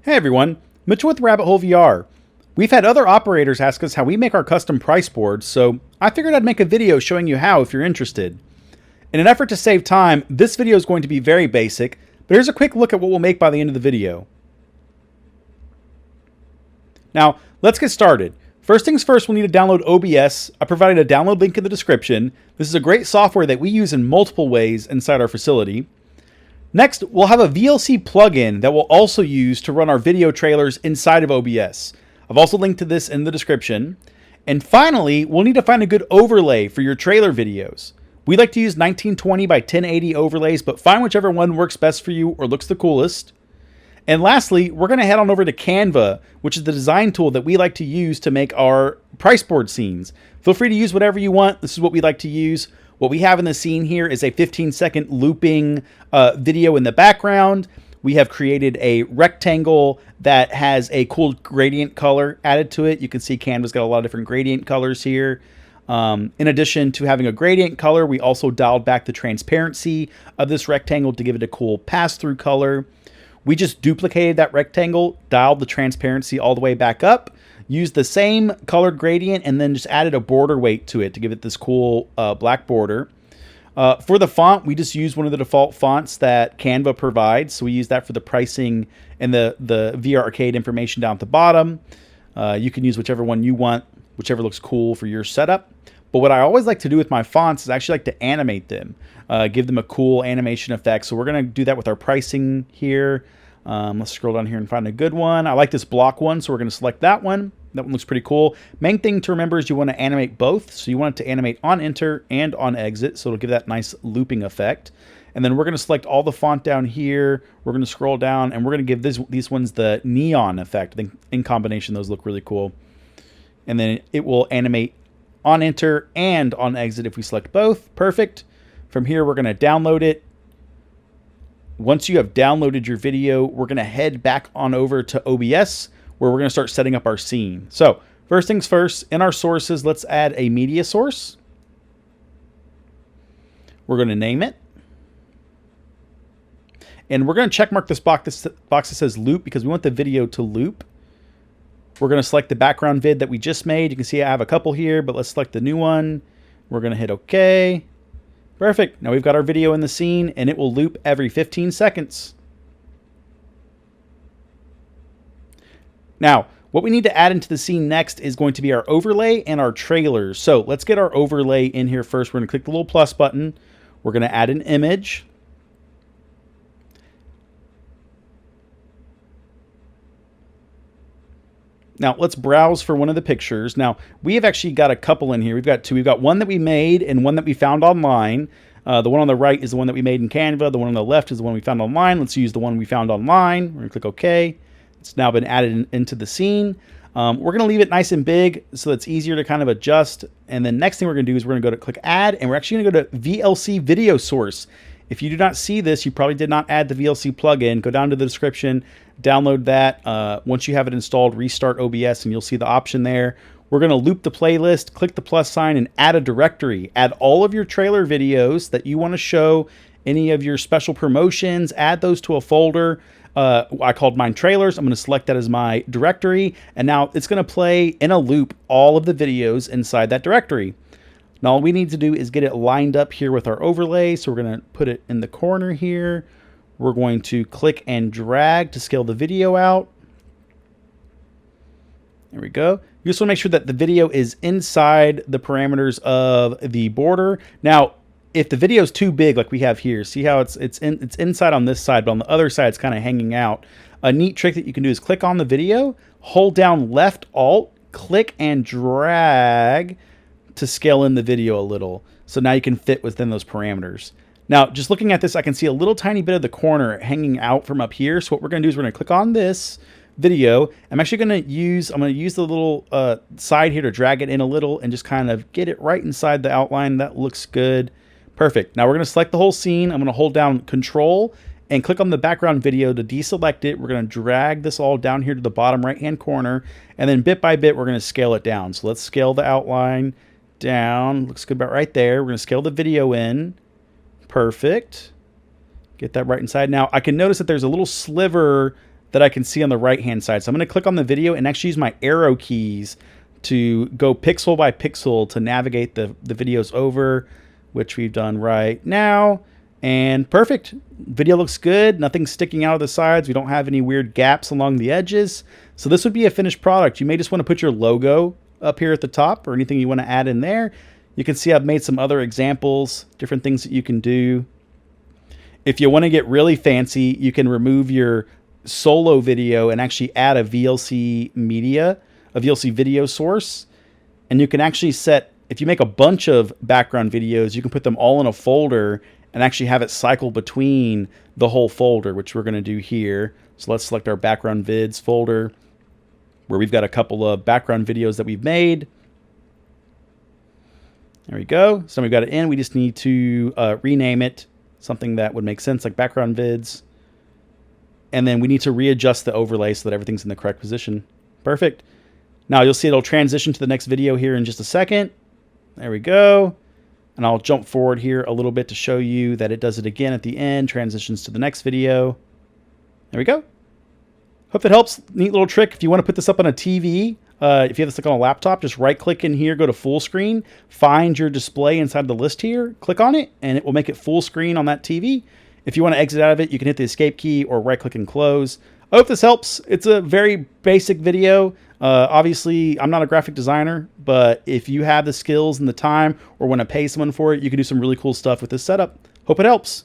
Hey everyone, Mitchell with Rabbit Hole VR. We've had other operators ask us how we make our custom price boards, so I figured I'd make a video showing you how if you're interested. In an effort to save time, this video is going to be very basic, but here's a quick look at what we'll make by the end of the video. Now, let's get started. First things first, we'll need to download OBS. I provided a download link in the description. This is a great software that we use in multiple ways inside our facility. Next, we'll have a VLC plugin that we'll also use to run our video trailers inside of OBS. I've also linked to this in the description. And finally, we'll need to find a good overlay for your trailer videos. We like to use 1920 by 1080 overlays, but find whichever one works best for you or looks the coolest. And lastly, we're going to head on over to Canva, which is the design tool that we like to use to make our price board scenes. Feel free to use whatever you want. This is what we like to use. What we have in the scene here is a 15-second looping video in the background. We have created a rectangle that has a cool gradient color added to it. You can see Canva's got a lot of different gradient colors here. In addition to having a gradient color, we also dialed back the transparency of this rectangle to give it a cool pass-through color. We just duplicated that rectangle, dialed the transparency all the way back up, used the same colored gradient, and then just added a border weight to it to give it this cool black border. For the font, we just used one of the default fonts that Canva provides. So we use that for the pricing and the VR Arcade information down at the bottom. You can use whichever one you want, whichever looks cool for your setup. But what I always like to do with my fonts is actually like to animate them, give them a cool animation effect. So we're going to do that with our pricing here. Let's scroll down here and find a good one. I like this block one, so we're going to select that one. That one looks pretty cool. Main thing to remember is you want to animate both. So you want it to animate on enter and on exit. So it'll give that nice looping effect. And then we're going to select all the font down here. We're going to scroll down and we're going to give these ones the neon effect. I think in combination, those look really cool. And then it will animate on enter and on exit if we select both. Perfect. From here, we're going to download it. Once you have downloaded your video, we're going to head back on over to OBS where we're going to start setting up our scene. So first things first, in our sources, let's add a media source. We're going to name it. And we're going to check mark this box that says loop because we want the video to loop. We're going to select the background vid that we just made. You can see I have a couple here, but let's select the new one. We're going to hit OK. Perfect. Now we've got our video in the scene and it will loop every 15 seconds. Now, what we need to add into the scene next is going to be our overlay and our trailers. So let's get our overlay in here first. We're going to click the little plus button. We're going to add an image. Now let's browse for one of the pictures. Now we have actually got a couple in here. We've got two. We've got one that we made and one that we found online. The one on the right is the one that we made in Canva. The one on the left is the one we found online. Let's use the one we found online. We're going to click OK. It's now been added into the scene. We're going to leave it nice and big so it's easier to kind of adjust. And then next thing we're going to do is we're going to go to click add and we're actually going to go to VLC video source. If you do not see this, you probably did not add the VLC plugin. Go down to the description, download that. Once you have it installed, restart OBS and you'll see the option there. We're going to loop the playlist, click the plus sign and add a directory. Add all of your trailer videos that you want to show, any of your special promotions, add those to a folder. I called mine trailers. I'm going to select that as my directory. And now it's going to play in a loop all of the videos inside that directory. Now all we need to do is get it lined up here with our overlay. So we're going to put it in the corner here. We're going to click and drag to scale the video out. There we go. You just want to make sure that the video is inside the parameters of the border. Now, if the video is too big like we have here, see how it's inside on this side, but on the other side it's kind of hanging out. A neat trick that you can do is click on the video, hold down left alt, click and drag to scale in the video a little. So now you can fit within those parameters. Now, just looking at this, I can see a little tiny bit of the corner hanging out from up here. So what we're going to do is we're going to click on this video. I'm actually going to use the little side here to drag it in a little and just kind of get it right inside the outline. That looks good. Perfect. Now we're going to select the whole scene. I'm going to hold down Control and click on the background video to deselect it. We're going to drag this all down here to the bottom right-hand corner. And then bit by bit, we're going to scale it down. So let's scale the outline down. Looks good about right there. We're going to scale the video in. Perfect. Get that right inside. Now I can notice that there's a little sliver that I can see on the right-hand side. So I'm going to click on the video and actually use my arrow keys to go pixel by pixel to navigate the videos over, which we've done right now. And perfect. Video looks good. Nothing's sticking out of the sides. We don't have any weird gaps along the edges. So this would be a finished product. You may just want to put your logo up here at the top or anything you want to add in there. You can see I've made some other examples, different things that you can do. If you want to get really fancy, you can remove your solo video and actually add a VLC media, a VLC video source. And you can actually set, if you make a bunch of background videos, you can put them all in a folder and actually have it cycle between the whole folder, which we're going to do here. So let's select our background vids folder where we've got a couple of background videos that we've made. There we go. So now we've got it in. We just need to rename it something that would make sense, like background vids. And then we need to readjust the overlay so that everything's in the correct position. Perfect. Now you'll see it'll transition to the next video here in just a second. There we go. And I'll jump forward here a little bit to show you that it does it again at the end, transitions to the next video. There we go. Hope that helps. Neat little trick. If you want to put this up on a TV, if you have this like on a laptop, just right click in here, go to full screen, find your display inside the list here, click on it, and it will make it full screen on that TV. If you want to exit out of it, you can hit the escape key or right click and close. I hope this helps. It's a very basic video. Obviously, I'm not a graphic designer, but if you have the skills and the time or want to pay someone for it, you can do some really cool stuff with this setup. Hope it helps.